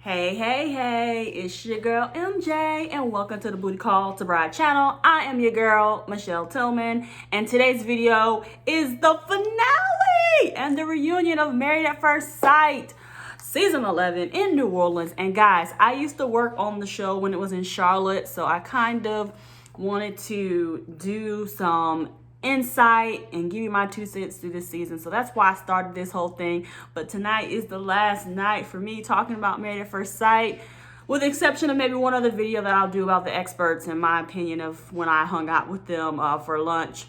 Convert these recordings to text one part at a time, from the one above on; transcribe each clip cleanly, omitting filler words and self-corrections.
Hey, it's your girl MJ and welcome to the Booty Call to Bride channel. I am your girl, Michelle Tillman, and today's video is the finale and the reunion of Married at First Sight, season 11 in New Orleans. And guys, I used to work on the show when it was in Charlotte, so I kind of wanted to do some insight and give you my 2 cents through this season. So that's why I started this whole thing. But tonight is the last night for me talking about Married at First Sight, with the exception of maybe one other video that I'll do about the experts and my opinion of when I hung out with them for lunch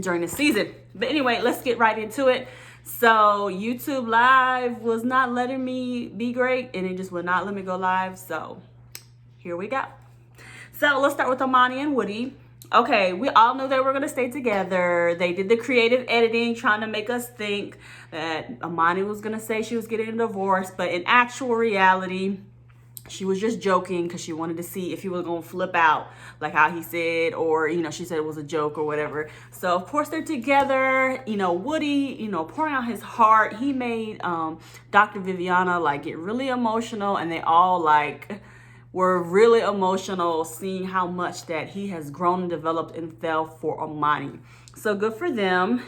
during the season. But anyway, let's get right into it. So YouTube Live was not letting me be great, and it just would not let me go live. So here we go. So let's start with Amani and Woody. Okay, we all knew they were going to stay together. They did the creative editing trying to make us think that Amani was going to say she was getting a divorce, but in actual reality, she was just joking because she wanted to see if he was going to flip out like how he said, or, she said it was a joke or whatever. So, of course, they're together. Woody, pouring out his heart. He made Dr. Viviana, get really emotional, and they all, were really emotional seeing how much that he has grown and developed and fell for Amani. So good for them.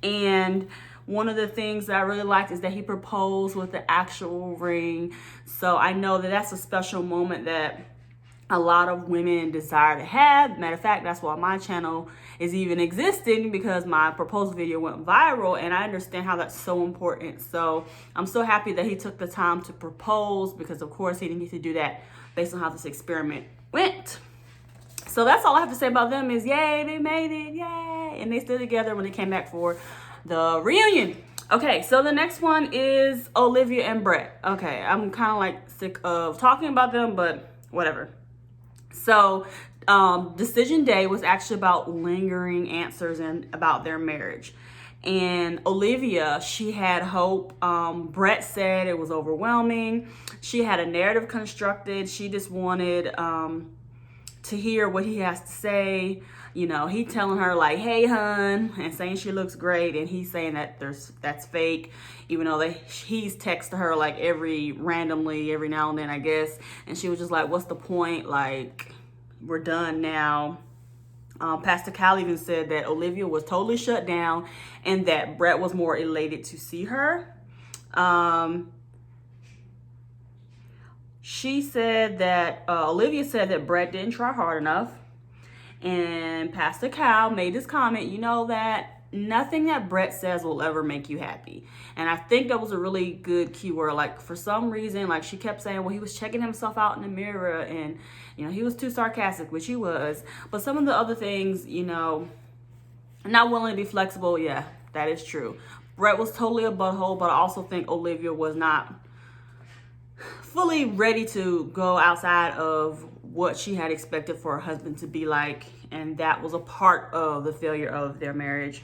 And one of the things that I really liked is that he proposed with the actual ring. So I know that that's a special moment that a lot of women desire to have. Matter of fact, that's why my channel is even existing, because my proposal video went viral, and I understand how that's so important. So I'm so happy that he took the time to propose, because of course he didn't need to do that based on how this experiment went. So that's all I have to say about them is yay, they made it, yay. And they stood together when they came back for the reunion. Okay, so the next one is Olivia and Brett. Okay, I'm kind of sick of talking about them, but whatever. So decision day was actually about lingering answers and about their marriage. And Olivia, she had hope. Brett said it was overwhelming. She had a narrative constructed. She just wanted to hear what he has to say. He telling her hey, hun, and saying she looks great, and he's saying that that's fake, even though he's texting her randomly every now and then, I guess. And she was just like, what's the point? We're done now. Pastor Cal even said that Olivia was totally shut down and that Brett was more elated to see her. She said that, Olivia said that Brett didn't try hard enough. And Pastor Cal made this comment, that nothing that Brett says will ever make you happy. And I think that was a really good keyword. For some reason, she kept saying, well, he was checking himself out in the mirror, and, he was too sarcastic, which he was. But some of the other things, not willing to be flexible, yeah, that is true. Brett was totally a butthole, but I also think Olivia was not fully ready to go outside of what she had expected for her husband to be like, and that was a part of the failure of their marriage.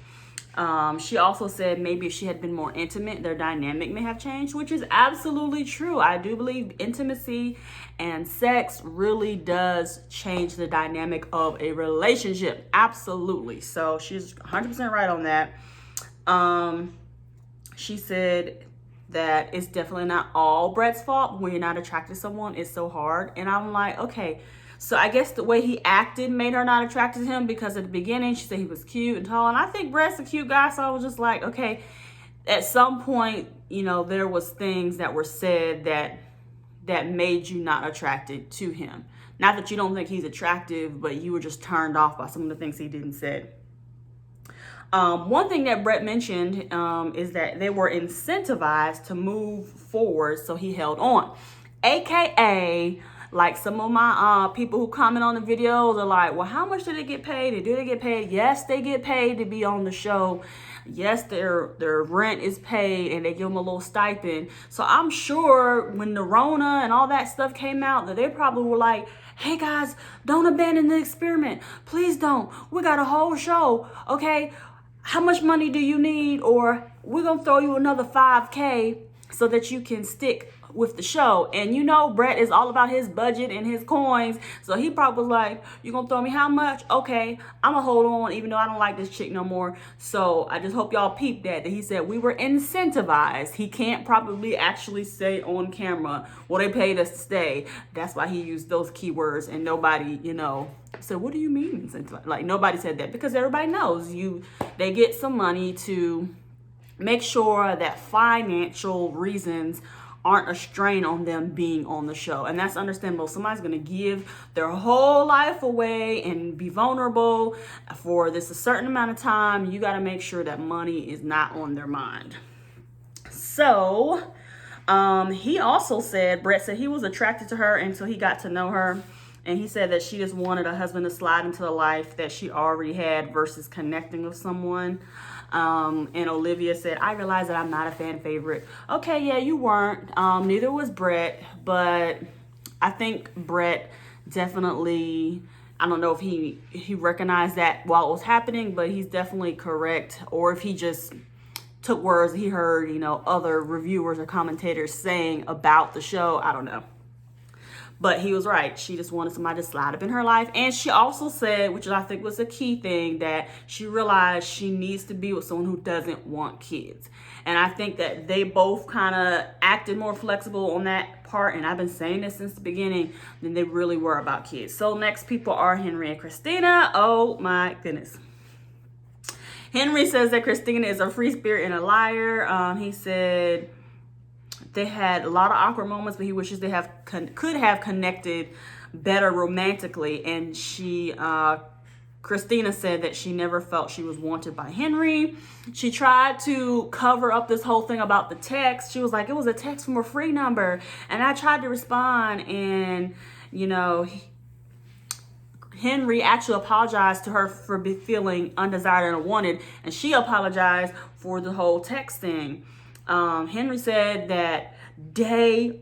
She also said maybe if she had been more intimate, their dynamic may have changed, which is absolutely true. I do believe intimacy and sex really does change the dynamic of a relationship. Absolutely. So she's 100% right on that. She said that it's definitely not all Brett's fault. When you're not attracted to someone, it's so hard. And I'm like, okay, so I guess the way he acted made her not attracted to him, because at the beginning she said he was cute and tall, and I think Brett's a cute guy. So I was just like, okay, at some point, there was things that were said that made you not attracted to him. Not that you don't think he's attractive, but you were just turned off by some of the things he did and said. One thing that Brett mentioned is that they were incentivized to move forward, so he held on. AKA, some of my people who comment on the videos are like, well, how much do they get paid? And do they get paid? Yes, they get paid to be on the show. Yes, their rent is paid, and they give them a little stipend. So I'm sure when the Rona and all that stuff came out, that they probably were like, hey guys, don't abandon the experiment. Please don't. We got a whole show, okay? How much money do you need? Or we're going to throw you another $5K so that you can stick with the show. And you know, Brett is all about his budget and his coins. So he probably was like, you gonna throw me how much? Okay, I'm gonna hold on even though I don't like this chick no more. So I just hope y'all peeped that he said we were incentivized. He can't probably actually say on camera, well, they paid us to stay. That's why he used those keywords, and nobody, you know, said, what do you mean incentivized? Like, nobody said that, because everybody knows they get some money to make sure that financial reasons aren't a strain on them being on the show. And that's understandable. Somebody's going to give their whole life away and be vulnerable for this a certain amount of time. You got to make sure that money is not on their mind. So he also said, Brett said he was attracted to her until he got to know her. And he said that she just wanted a husband to slide into the life that she already had versus connecting with someone. And Olivia said, I realize that I'm not a fan favorite. Okay, yeah, you weren't. Neither was Brett. But I think Brett definitely, I don't know if he recognized that while it was happening, but he's definitely correct. Or if he just took words he heard, you know, other reviewers or commentators saying about the show. I don't know. But he was right. She just wanted somebody to slide up in her life. And she also said, which I think was a key thing, that she realized she needs to be with someone who doesn't want kids. And I think that they both kind of acted more flexible on that part. And I've been saying this since the beginning, than they really were about kids. So next people are Henry and Christina. Oh my goodness. Henry says that Christina is a free spirit and a liar. He said they had a lot of awkward moments, but he wishes they could have connected better romantically. And Christina said that she never felt she was wanted by Henry. She tried to cover up this whole thing about the text. She was like, it was a text from a free number. And I tried to respond, and, you know, Henry actually apologized to her for feeling undesired and unwanted. And she apologized for the whole text thing. Henry said that night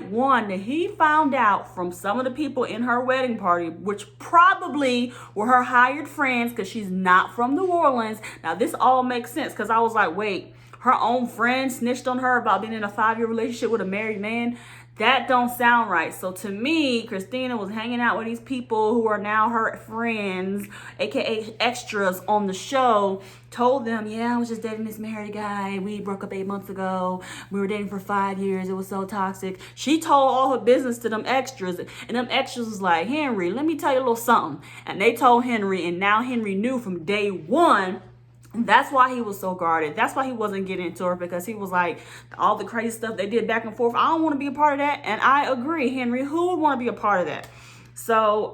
one, that he found out from some of the people in her wedding party, which probably were her hired friends, because she's not from New Orleans. Now, this all makes sense, because I was like, wait, her own friend snitched on her about being in a 5-year relationship with a married man? That don't sound right. So to me, Christina was hanging out with these people who are now her friends, aka extras on the show, told them, yeah, I was just dating this married guy. We broke up 8 months ago. We were dating for 5 years. It was so toxic. She told all her business to them extras. And them extras was like, Henry, let me tell you a little something. And they told Henry, and now Henry knew from day one. That's why he was so guarded. That's why he wasn't getting into her, because he was like, all the crazy stuff they did back and forth, I don't want to be a part of that. And I agree, Henry, who would want to be a part of that? So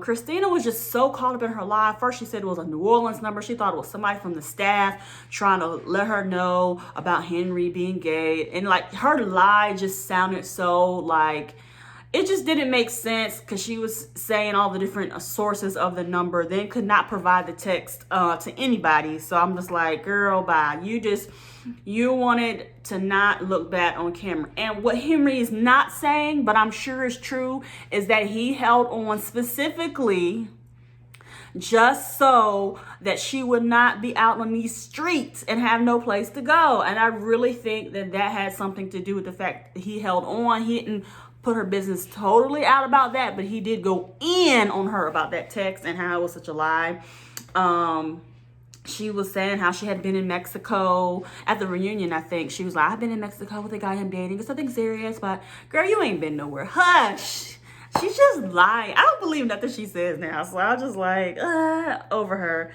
Christina was just so caught up in her lie. First, she said it was a New Orleans number. She thought it was somebody from the staff trying to let her know about Henry being gay. And like, her lie just sounded so like, it just didn't make sense, because she was saying all the different sources of the number, then could not provide the text to anybody. So I'm just like, girl, bye. You wanted to not look bad on camera. And what Henry is not saying, but I'm sure is true, is that he held on specifically just so that she would not be out on these streets and have no place to go. And I really think that had something to do with the fact that he held on. He didn't put her business totally out about that, but he did go in on her about that text and how it was such a lie. She was saying how she had been in Mexico at the reunion. I think she was like, I've been in Mexico with a guy I'm dating. It's nothing serious, but girl, you ain't been nowhere. Hush. She's just lying. I don't believe nothing she says now. So I was just like, over her.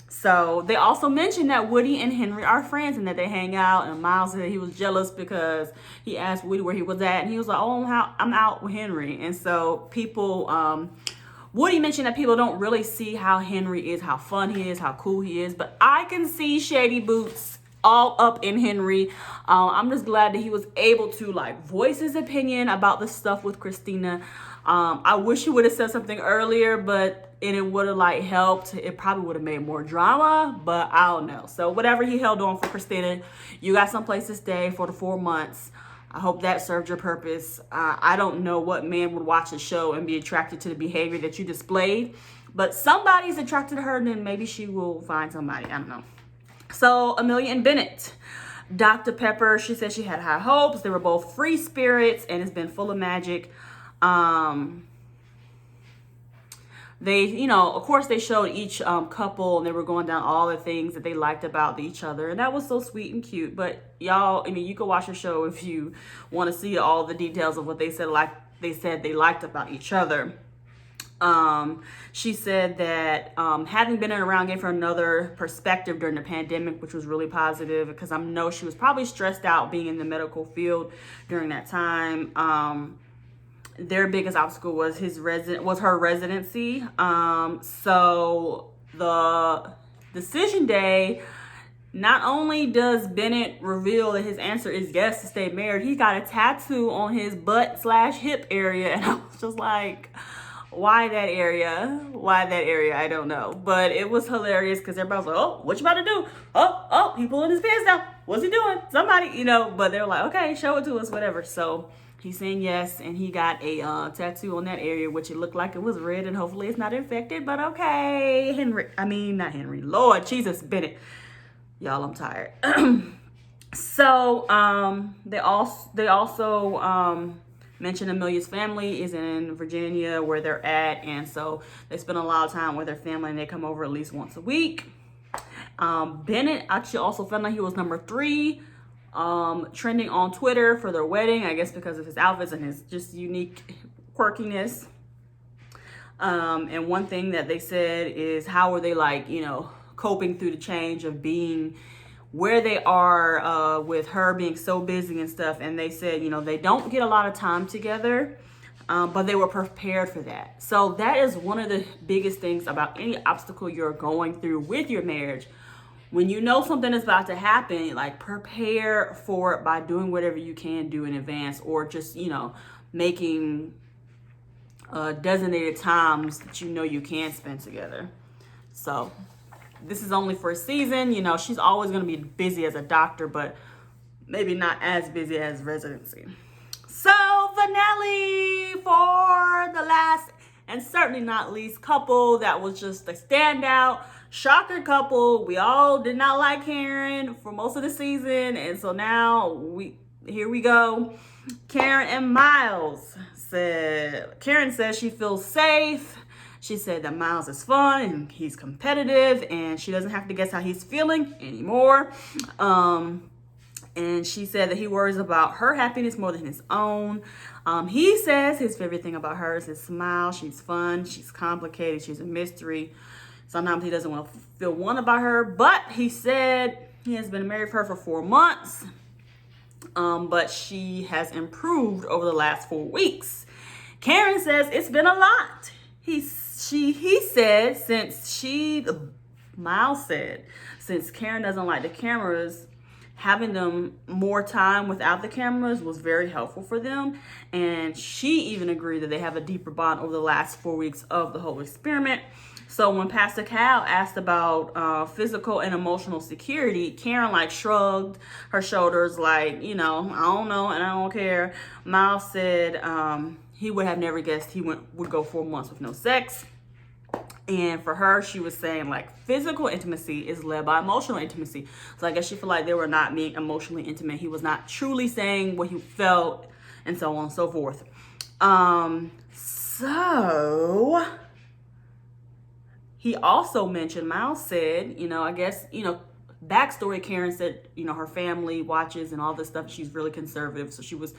So they also mentioned that Woody and Henry are friends and that they hang out. And Miles said he was jealous because he asked Woody where he was at. And he was like, oh, I'm out with Henry. And so people, Woody mentioned that people don't really see how Henry is, how fun he is, how cool he is. But I can see Shady Boots all up in Henry. I'm just glad that he was able to like voice his opinion about the stuff with Christina. I wish he would have said something earlier, but it would have like helped. It probably would have made more drama, but I don't know. So whatever he held on for Christina, you got someplace to stay for the 4 months. I hope that served your purpose. I don't know what man would watch a show and be attracted to the behavior that you displayed, but somebody's attracted to her, and then maybe she will find somebody. I don't know. So Amelia and Bennett. Dr. Pepper, she said she had high hopes. They were both free spirits and it's been full of magic. They, of course they showed each couple, and they were going down all the things that they liked about each other. And that was so sweet and cute. But y'all, I mean, you can watch the show if you want to see all the details of what they said, they liked about each other. She said that having been around gave her another perspective during the pandemic, which was really positive, because I know she was probably stressed out being in the medical field during that time. Their biggest obstacle was her residency. So the decision day, not only does Bennett reveal that his answer is yes to stay married, he got a tattoo on his butt/hip area, and I was just like, why that area? I don't know. But it was hilarious because everybody was like, oh, what you about to do? Oh, he pulling his pants down. What's he doing? Somebody, but they're like, okay, show it to us, whatever. So he's saying yes, and he got a tattoo on that area, which it looked like it was red, and hopefully it's not infected, but okay. Not Henry. Lord Jesus, Bennett. Y'all, I'm tired. So they also mentioned Amelia's family is in Virginia, where they're at, and so they spend a lot of time with their family, and they come over at least once a week. Bennett actually also found out he was number 3 trending on Twitter for their wedding, I guess because of his outfits and his just unique quirkiness. And one thing that they said is, how are they coping through the change of being where they are with her being so busy and stuff. And they said, they don't get a lot of time together, but they were prepared for that. So that is one of the biggest things about any obstacle you're going through with your marriage. When you know something is about to happen, prepare for it by doing whatever you can do in advance, or just, making designated times that you can spend together. So this is only for a season. She's always going to be busy as a doctor, but maybe not as busy as residency. So finale for the last and certainly not least couple that was just a standout shocker couple. We all did not like Karen for most of the season, and so now here we go. Karen and Miles Karen says she feels safe. She said that Miles is fun and he's competitive, and she doesn't have to guess how he's feeling anymore. And she said that he worries about her happiness more than his own. He says his favorite thing about her is his smile. She's fun, she's complicated, she's a mystery. Sometimes he doesn't want to feel one about her, but he said he has been married for her for 4 months. But she has improved over the last 4 weeks. Karen says it's been a lot. Miles said, since Karen doesn't like the cameras, having them more time without the cameras was very helpful for them. And she even agreed that they have a deeper bond over the last 4 weeks of the whole experiment. So when Pastor Cal asked about physical and emotional security, Karen shrugged her shoulders I don't know and I don't care. Miles said he would have never guessed he would go 4 months with no sex. And for her, she was saying physical intimacy is led by emotional intimacy. So I guess she felt like they were not being emotionally intimate. He was not truly saying what he felt, and so on and so forth. So he also mentioned, Miles said, I guess, backstory, Karen said, her family watches and all this stuff. She's really conservative. So she was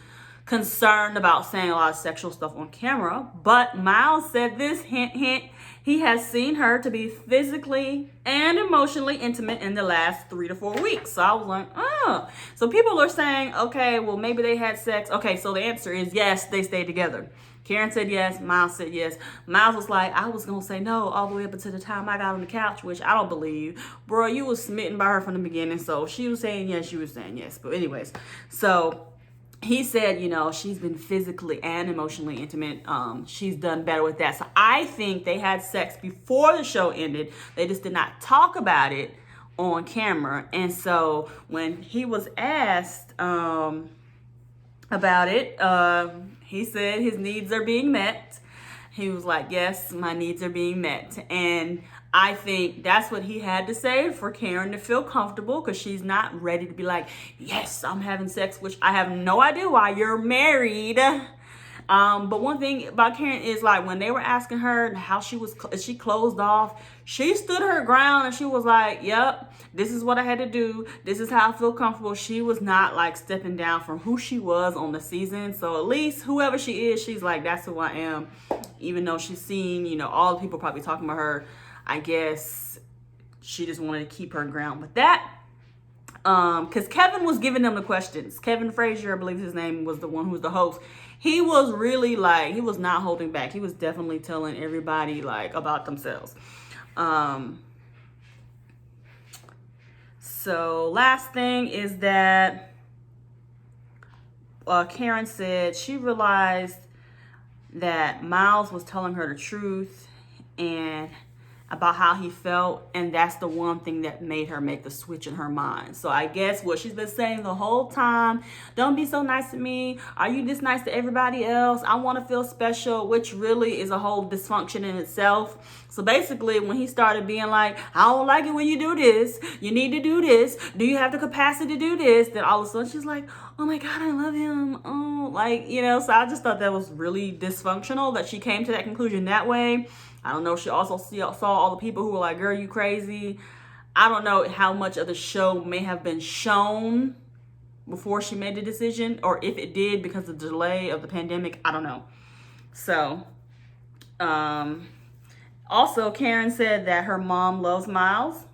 concerned about saying a lot of sexual stuff on camera. But Miles said this, hint, hint, he has seen her to be physically and emotionally intimate in the last 3 to 4 weeks. So I was like, oh. So people are saying, okay, well, maybe they had sex. Okay, so the answer is yes, they stayed together. Karen said yes, Miles said yes. Miles was like, I was going to say no all the way up until the time I got on the couch, which I don't believe. Bro, you was smitten by her from the beginning. So she was saying yes, you was saying yes. But anyways, so he said, she's been physically and emotionally intimate. She's done better with that. So I think they had sex before the show ended. They just did not talk about it on camera. And so when he was asked about it, he said his needs are being met. He was like, yes, my needs are being met. And I think that's what he had to say for Karen to feel comfortable, because she's not ready to be like, yes, I'm having sex, which I have no idea why. You're married. But one thing about Karen is, like, when they were asking her how she closed off, she stood her ground and she was like, yep, this is what I had to do. This is how I feel comfortable. She was not like stepping down from who she was on the season. So at least whoever she is, she's like, that's who I am. Even though she's seen, you know, all the people probably talking about her, I guess she just wanted to keep her ground with that. Because Kevin was giving them the questions. Kevin Frazier, I believe his name, was the one who was the host. He was really like, he was not holding back. He was definitely telling everybody like about themselves. So last thing is that Karen said she realized that Miles was telling her the truth and about how he felt, and that's the one thing that made her make the switch in her mind. So I guess what she's been saying the whole time, don't be so nice to me. Are you this nice to everybody else? I want to feel special, which really is a whole dysfunction in itself. So basically, when he started being like, I don't like it when you do this, you need to do this, do you have the capacity to do this? Then all of a sudden she's like, oh my God, I love him. Oh, like, you know, so I just thought that was really dysfunctional that she came to that conclusion that way. I don't know if she also saw all the people who were like, girl, you crazy. I don't know how much of the show may have been shown before she made the decision, or if it did because of the delay of the pandemic. I don't know. So, also Karen said that her mom loves Miles,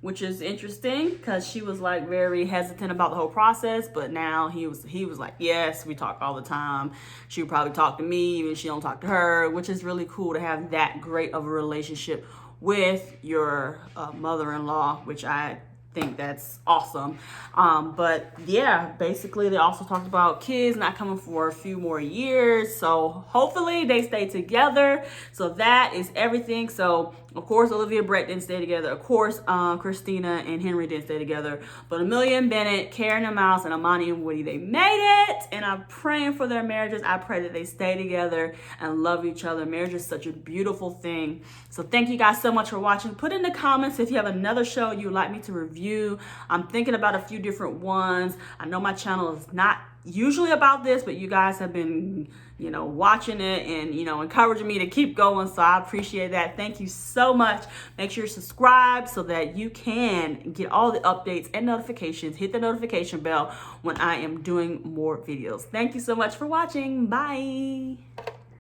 which is interesting because she was like very hesitant about the whole process, but now he was like, yes, we talk all the time. She would probably talk to me even if she don't talk to her, which is really cool to have that great of a relationship with your mother-in-law, which I think that's awesome. But yeah, basically they also talked about kids not coming for a few more years, so hopefully they stay together. So that is everything. So of course Olivia and Brett didn't stay together, of course Christina and Henry didn't stay together, but Amelia and Bennett, Karen and Miles, and Amani and Woody, they made it, and I'm praying for their marriages. I pray that they stay together and love each other. Marriage is such a beautiful thing. So thank you guys so much for watching. Put in the comments if you have another show you would like me to review. I'm thinking about a few different ones. I know my channel is not usually about this, but you guys have been, you know, watching it and, you know, encouraging me to keep going, so I appreciate that. Thank you so much. Make sure you subscribe so that you can get all the updates and notifications. Hit the notification bell when I am doing more videos. Thank you so much for watching. Bye.